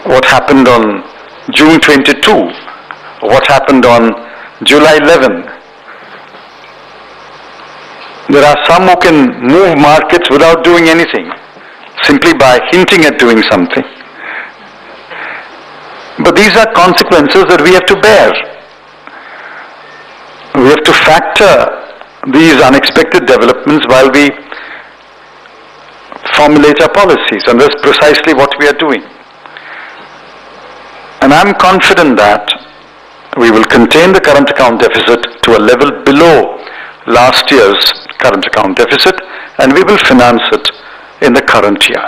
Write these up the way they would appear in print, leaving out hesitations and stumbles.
what happened on June 22, what happened on July 11. There are some who can move markets without doing anything, simply by hinting at doing something. But these are consequences that we have to bear. We have to factor these unexpected developments while we formulate our policies, and that's precisely what we are doing. And I'm confident that we will contain the current account deficit to a level below last year's current account deficit, and we will finance it in the current year.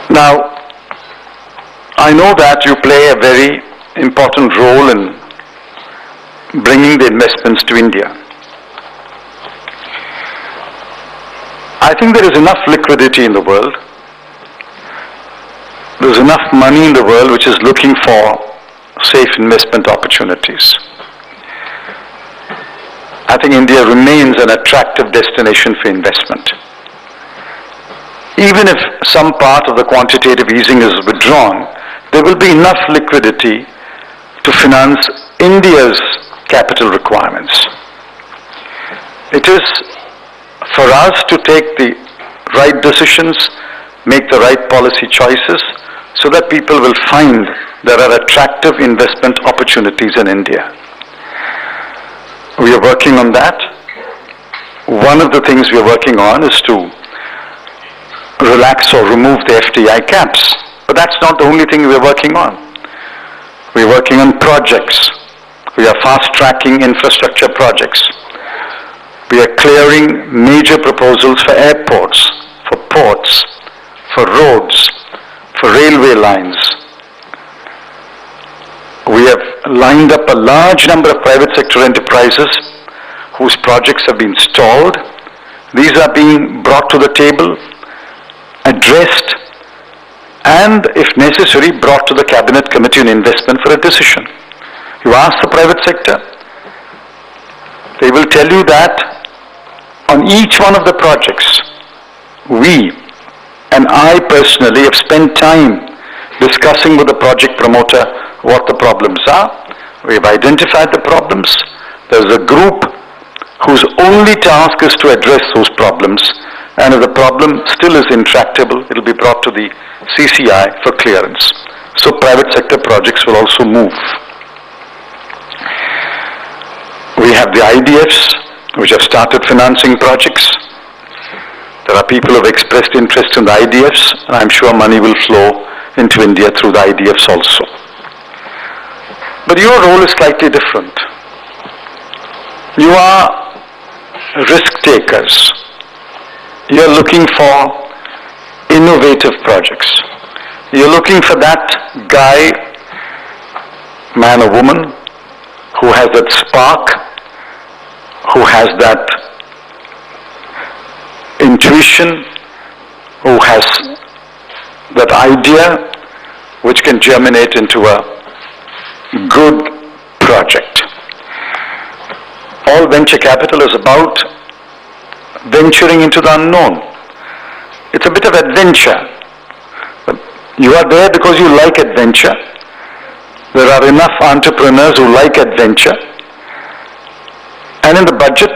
Now, I know that you play a very important role in bringing the investments to India. I think there is enough liquidity in the world. There is enough money in the world which is looking for safe investment opportunities. I think India remains an attractive destination for investment. Even if some part of the quantitative easing is withdrawn, there will be enough liquidity to finance India's capital requirements. It is for us to take the right decisions, make the right policy choices, so that people will find there are attractive investment opportunities in India. We are working on that. One of the things we are working on is to relax or remove the FDI caps. But that's not the only thing we are working on. We are working on projects. We are fast-tracking infrastructure projects. We are clearing major proposals for airports, for ports, for roads, for railway lines. We have lined up a large number of private sector enterprises whose projects have been stalled. These are being brought to the table, addressed, and if necessary, brought to the Cabinet Committee on Investment for a decision. You ask the private sector, they will tell you that on each one of the projects, we and I personally have spent time discussing with the project promoter what the problems are. We have identified the problems. There is a group whose only task is to address those problems, and if the problem still is intractable, it will be brought to the CCI for clearance. So private sector projects will also move. We have the IDFs which have started financing projects. There are people who have expressed interest in the IDFs, and I'm sure money will flow into India through the IDFs also. But your role is slightly different. You are risk takers. You are looking for innovative projects. You are looking for that guy, man or woman, who has that spark, who has that intuition, who has that idea which can germinate into a good project. All venture capital is about venturing into the unknown. It's a bit of adventure. You are there because you like adventure. There are enough entrepreneurs who like adventure. And in the budget,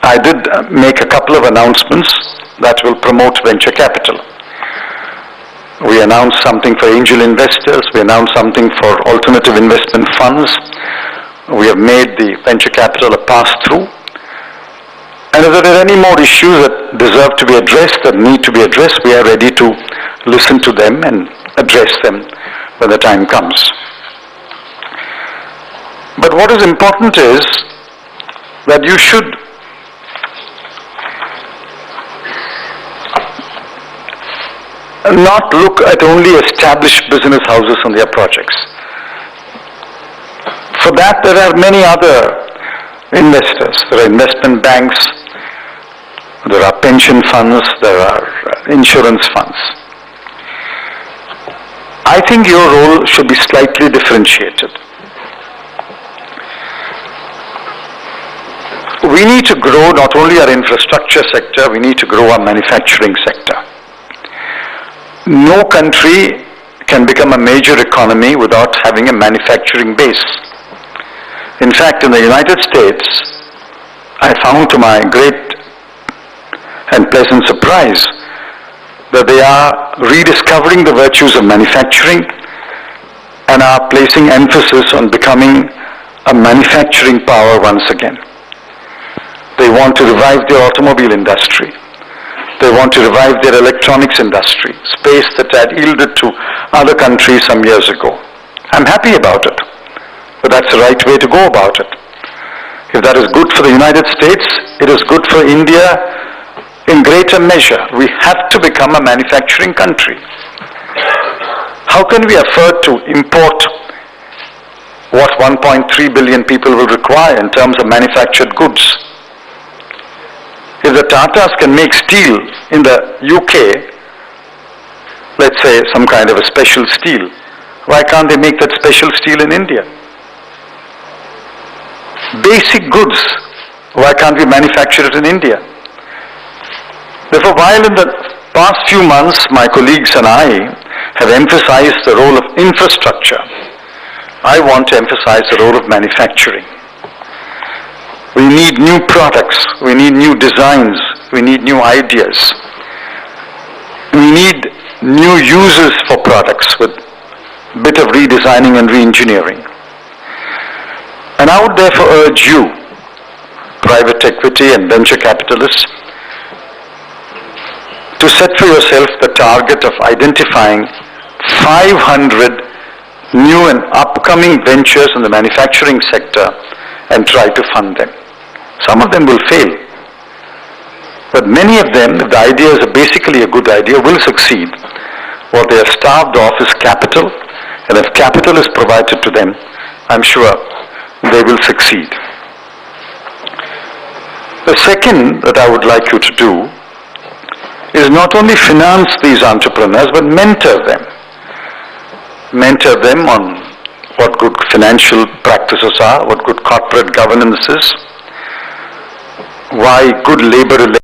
I did make a couple of announcements that will promote venture capital. We announced something for angel investors. We announced something for alternative investment funds. We have made the venture capital a pass-through. And if there are any more issues that deserve to be addressed, that need to be addressed, we are ready to listen to them and address them when the time comes. But what is important is that you should not look at only established business houses and their projects. For that, there are many other investors. There are investment banks, there are pension funds, there are insurance funds. I think your role should be slightly differentiated. We need to grow not only our infrastructure sector, we need to grow our manufacturing sector. no country can become a major economy without having a manufacturing base. In fact, in the United States, I found to my great and pleasant surprise that they are rediscovering the virtues of manufacturing and are placing emphasis on becoming a manufacturing power once again. They want to revive their automobile industry. They want to revive their electronics industry, space that had yielded to other countries some years ago. I'm happy about it, but that's the right way to go about it. If that is good for the United States, it is good for India in greater measure. We have to become a manufacturing country. How can we afford to import what 1.3 billion people will require in terms of manufactured goods? If the Tatas can make steel in the UK, let's say some kind of a special steel, why can't they make that special steel in India? Basic goods, why can't we manufacture it in India? Therefore, while in the past few months my colleagues and I have emphasized the role of infrastructure, I want to emphasize the role of manufacturing. We need new products, we need new designs, we need new ideas. We need new uses for products with a bit of redesigning and re-engineering. And I would therefore urge you, private equity and venture capitalists, to set for yourself the target of identifying 500 new and upcoming ventures in the manufacturing sector and try to fund them. Some of them will fail, but many of them, if the ideas are basically a good idea, will succeed. What they are starved of is capital, and if capital is provided to them, I'm sure they will succeed. The second that I would like you to do is not only finance these entrepreneurs, but mentor them. Mentor them on what good financial practices are, what good corporate governance is, why good labor relations